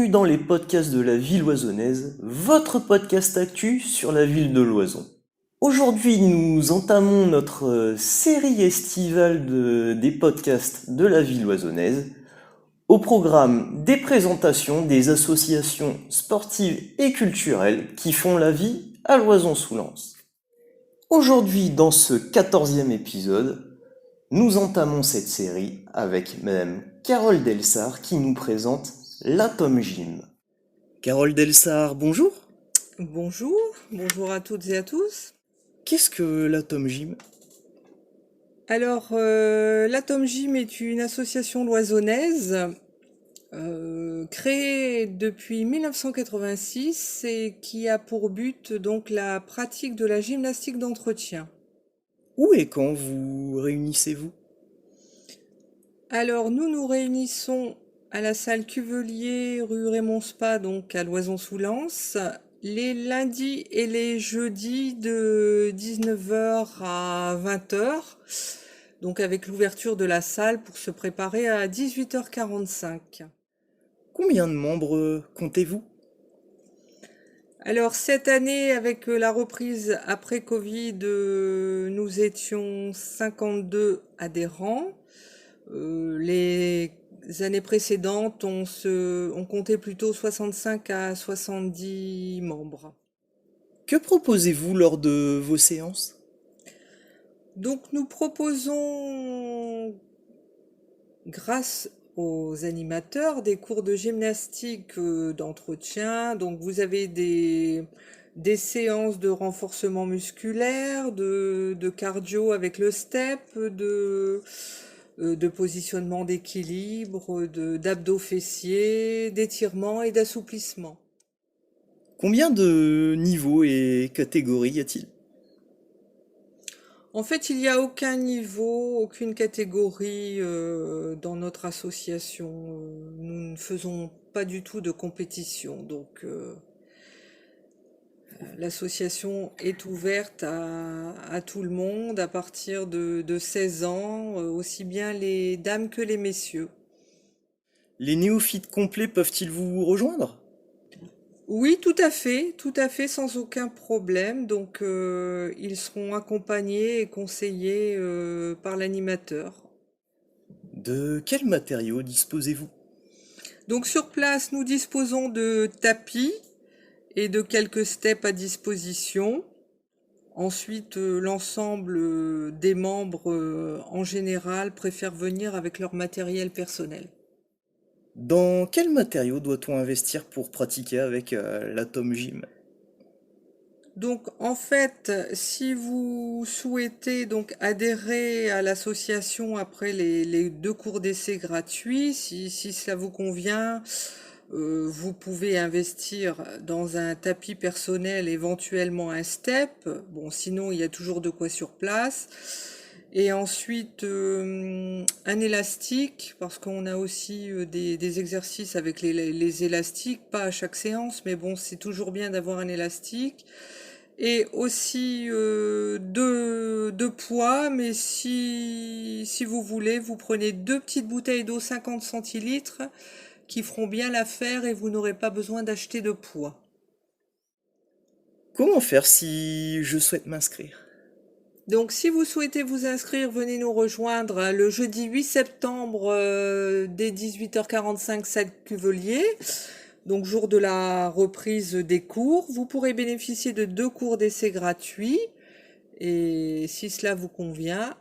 bienvenue dans les podcasts de la ville loisonnaise, votre podcast actu sur la ville de Loison. Aujourd'hui, nous entamons notre série estivale des podcasts de la ville loisonnaise. Au programme, des présentations des associations sportives et culturelles qui font la vie à Loison-sous-Lens. Aujourd'hui, dans ce 14e épisode, nous entamons cette série avec Madame Carole Delsart qui nous présente l'Atom Gym. Carole Delsart, bonjour. Bonjour à toutes et à tous. Qu'est-ce que l'Atom Gym? Alors, l'Atom Gym est une association loisonnaise créée depuis 1986 et qui a pour but donc la pratique de la gymnastique d'entretien. Où et quand vous réunissez-vous? Alors, nous nous réunissons à la salle Cuvelier, rue Raymond Spa, donc à Loison-sous-Lens, les lundis et les jeudis de 19h à 20h, donc avec l'ouverture de la salle pour se préparer à 18h45. Combien de membres comptez-vous? Alors cette année, avec la reprise après Covid, nous étions 52 adhérents. Les années précédentes, on comptait plutôt 65 à 70 membres. Que proposez-vous lors de vos séances? Donc nous proposons, grâce aux animateurs, des cours de gymnastique d'entretien. Donc vous avez des séances de renforcement musculaire, de cardio avec le step, de positionnement d'équilibre, d'abdos fessiers, d'étirement et d'assouplissement. Combien de niveaux et catégories y a-t-il? En fait, il n'y a aucun niveau, aucune catégorie dans notre association. Nous ne faisons pas du tout de compétition. Donc, l'association est ouverte à tout le monde à partir de 16 ans, aussi bien les dames que les messieurs. Les néophytes complets peuvent-ils vous rejoindre? Oui, tout à fait, sans aucun problème. Donc, ils seront accompagnés et conseillés par l'animateur. De quels matériaux disposez-vous? Donc, sur place, nous disposons de tapis et de quelques steps à disposition. Ensuite, l'ensemble des membres, en général, préfèrent venir avec leur matériel personnel. Dans quels matériaux doit-on investir pour pratiquer avec l'Atom Gym? Donc en fait, si vous souhaitez donc adhérer à l'association après les 2 cours d'essai gratuits, si cela vous convient, vous pouvez investir dans un tapis personnel, éventuellement un step. Bon, sinon il y a toujours de quoi sur place. Et ensuite un élastique, parce qu'on a aussi des exercices avec les élastiques, pas à chaque séance, mais bon, c'est toujours bien d'avoir un élastique. Et aussi deux poids, mais si vous voulez, vous prenez 2 petites bouteilles d'eau 50 centilitres qui feront bien l'affaire et vous n'aurez pas besoin d'acheter de poids. Comment faire si je souhaite m'inscrire? Donc si vous souhaitez vous inscrire, venez nous rejoindre le jeudi 8 septembre dès 18h45 salle Cuvelier. Donc jour de la reprise des cours, vous pourrez bénéficier de 2 cours d'essai gratuits et si cela vous convient,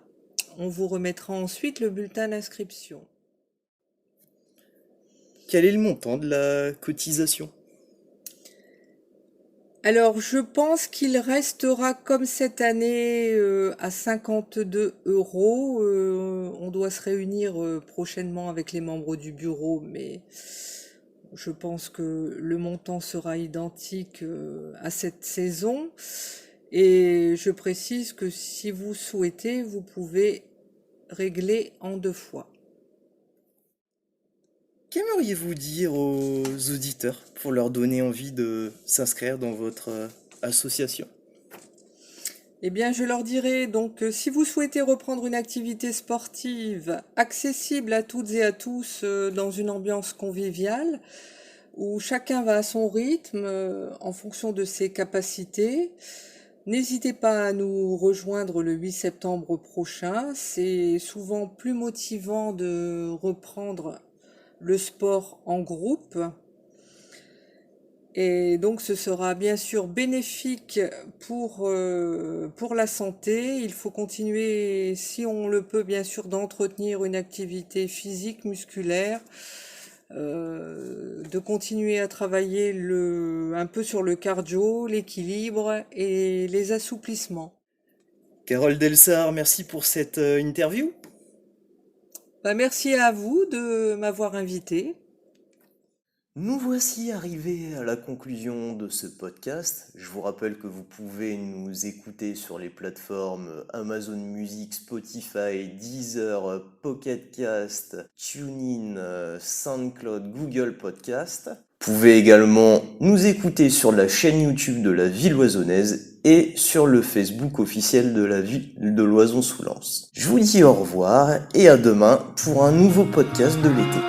on vous remettra ensuite le bulletin d'inscription. Quel est le montant de la cotisation? Alors je pense qu'il restera comme cette année à 52 euros. On doit se réunir prochainement avec les membres du bureau, mais je pense que le montant sera identique à cette saison. Et je précise que si vous souhaitez, vous pouvez régler en 2 fois. Qu'aimeriez-vous dire aux auditeurs pour leur donner envie de s'inscrire dans votre association? Eh bien, je leur dirai donc que si vous souhaitez reprendre une activité sportive accessible à toutes et à tous dans une ambiance conviviale, où chacun va à son rythme, en fonction de ses capacités. N'hésitez pas à nous rejoindre le 8 septembre prochain. C'est souvent plus motivant de reprendre le sport en groupe. Et donc ce sera bien sûr bénéfique pour la santé. Il faut continuer, si on le peut, bien sûr, d'entretenir une activité physique, musculaire, de continuer à travailler un peu sur le cardio, l'équilibre et les assouplissements. Carole Delsart, merci pour cette interview. Bah, merci à vous de m'avoir invité. Nous voici arrivés à la conclusion de ce podcast. Je vous rappelle que vous pouvez nous écouter sur les plateformes Amazon Music, Spotify, Deezer, Pocket Cast, TuneIn, SoundCloud, Google Podcast. Vous pouvez également nous écouter sur la chaîne YouTube de la Ville Loisonnaise et sur le Facebook officiel de la ville de Loison-sous-Lens. Je vous dis au revoir et à demain pour un nouveau podcast de l'été.